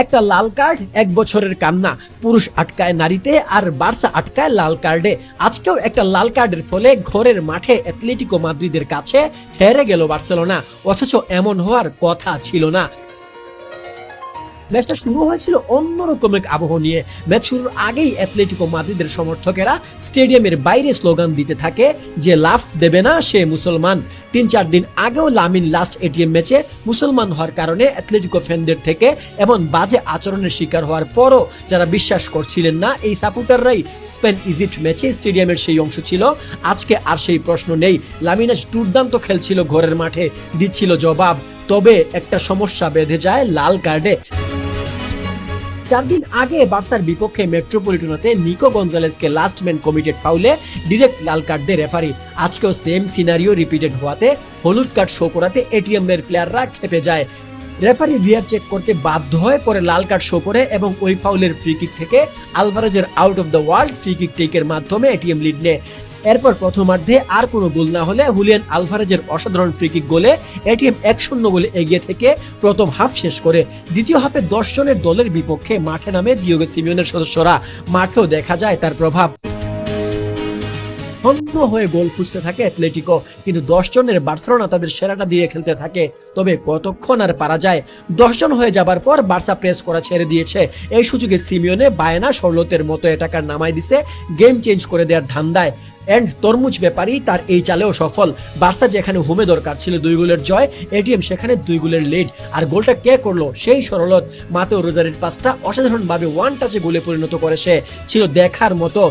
একটা লাল কার্ড, 1 বছরের কান্না। পুরুষ আটকায় নারীতে আর বার্সা আটকায় লাল কার্ডে। আজকেও একটা লাল কার্ডের ফলে ঘরের মাঠে অ্যাটলেটিকো মাদ্রিদের কাছে হেরে গেল বার্সেলোনা, অথচ এমন হওয়ার কথা ছিল না। ম্যাচটা শুরু হয়েছিল অন্যরকম এক আবহ নিয়ে। ম্যাচ শুরুর আগেই অ্যাটলেটিকো মাদ্রিদের সমর্থকেরা স্টেডিয়ামের বাইরে স্লোগান দিতে থাকে যে লাফ দেবে না সে মুসলমান। 3-4 দিন আগেও লামিন লাস্ট এটিএম ম্যাচে মুসলমান হওয়ার কারণে অ্যাটলেটিকো ফ্যানদের থেকে এমন বাজে আচরণের শিকার হওয়ার পরও যারা বিশ্বাস করছিলেন না এই সাপোর্টাররাই স্পেন ইজিপ্ট ম্যাচে স্টেডিয়ামের সেই অংশ ছিল। আজকে আর সেই প্রশ্ন নেই। লামিনাস দুর্দান্ত খেলছিল ঘরের মাঠে, দিচ্ছিল জবাব। তবে একটা সমস্যা বেঁধে যায় লাল কার্ডে। 4 দিন আগে বার্সার বিপক্ষে মেট্রোপলিটনোতে নিকো গঞ্জালেসকে লাস্ট ম্যান কমিটেড ফাউলে ডিরেক্ট লাল কার্ড দেয় রেফারি। আজকেও সেম সিনারিও রিপিটেড হওয়াতে হলুদ কার্ড শো করাতে এটিএম এর প্লেয়াররা খেপে যায়। রেফারি ভিআর চেক করতে বাধ্য হয়ে পরে লাল কার্ড শো করে এবং ওই ফাউলের ফ্রি কিক থেকে আলভারেজের out of the world free kick টেকের মাধ্যমে এটিএম লিড নেয়। এরপর প্রথমার্ধে আর কোনো গোল না হলে হুলিয়ান আলভারেজের অসাধারণ ফ্রিকিক গোলে এটিএম 1-0 গোলে এগিয়ে থেকে প্রথম হাফ শেষ করে। দ্বিতীয় হাফে 10 জনের দলের বিপক্ষে মাঠে নামে ডিয়েগো সিমিওনের সদস্যরা। মাঠেও দেখা যায় তার প্রভাব। অন্য হয়ে গোল খুঁজতে থাকে অ্যাটলেটিকো, কিন্তু 10 জনের বার্সেলোনা তাদের সেরাটা দিয়ে খেলতে থাকে। তবে কতক্ষণ আর পারা যায়? 10 জন হয়ে যাবার পর বার্সা প্রেস করা ছেড়ে দিয়েছে। এই সুযোগে সিমিওনে বায়না শর্লতের মতো অ্যাটাকার নামাই দিছে গেম চেঞ্জ করে দেওয়ার ধান্দায়। এন্ড তরমুজ ব্যাপারী তার এই চালেও সফল। বার্সা যেখানে হোমে দরকার ছিল 2 গোলের জয়, এটিএম সেখানে 2 গোলের লিড। আর গোলটা কে করলো? সেই সরলত। মাতেও রোজারের পাসটা অসাধারণভাবে ওয়ান টাচে গোলে পরিণত করে সে, ছিল দেখার মতো।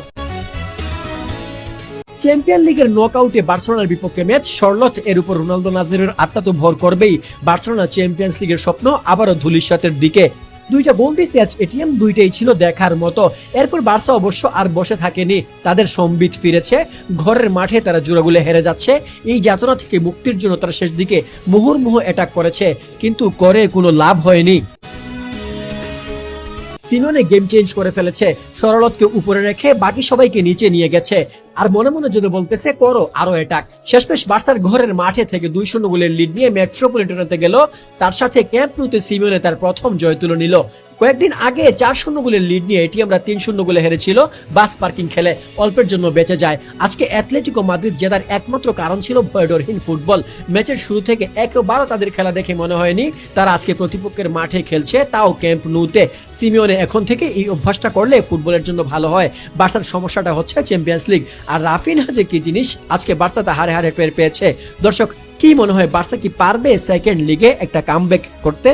চ্যাম্পিয়ন লিগের নকআউটে বার্সেলোনার বিপক্ষে ম্যাচ। শর্লট এর উপর রোনালদো নাজারের আত্মা তো ভর করবেই। বার্সেলোনা চ্যাম্পিয়ন্স লিগের স্বপ্ন আবারও ধূলিসাতের দিকে। 2টা গোল দিয়েছে আজ এটিএম, 2টাই ছিল দেখার মতো। এরপর বার্সা অবশ্য আর বসে থাকেনি, তাদের সম্বিত ফিরেছে। ঘরের মাঠে তারা জোড়াগুলো হেরে যাচ্ছে। এই যাতনা থেকে মুক্তির জন্য তারা শেষ দিকে মুহুর্মুহু অ্যাটাক করেছে, কিন্তু করে কোনো লাভ হয়নি। সিমিওনে গেম চেঞ্জ করে ফেলেছে। সরলতকে উপরে রেখে বাকি সবাইকে নিচে নিয়ে গেছে আর মনে মনে জন্য বলতেছে করো আরো অ্যাটাক। শেষমেশ বার্সার ঘরের মাঠে থেকে 2-0 গোলের লিড নিয়ে মেট্রোপলিটনোতে গেল। তার সাথে ক্যাম্প নুতে সিমিওনে তার প্রথম জয় তুলে নিল। কয়েকদিন আগে 4-0 গোলের লিড নিয়ে এটিএমরা 3-0 গোলে হেরেছিল বাস পার্কিং খেলে, অল্পের জন্য বেঁচে যায়। আজকে অ্যাটলেটিকো মাদ্রিদ জেতার একমাত্র কারণ ছিল ভয়ডরহীন ফুটবল। ম্যাচের শুরু থেকে একবারও তাদের খেলা দেখে মনে হয়নি তারা আজকে প্রতিপক্ষের মাঠে খেলছে, তাও ক্যাম্প নুতে। সিমিওনে এখন থেকে এই অভ্যাসটা করলে ফুটবলের জন্য ভালো হয়। বার্সার সমস্যাটা হচ্ছে চ্যাম্পিয়ন্স লিগ। আর রাফিনহা যে কি জিনিস, আজকে বার্সাতে হারে হারে টের পেয়েছে। দর্শক, কি মনে হয় বার্সা কি পারবে সেকেন্ড লিগে একটা কামব্যাক করতে?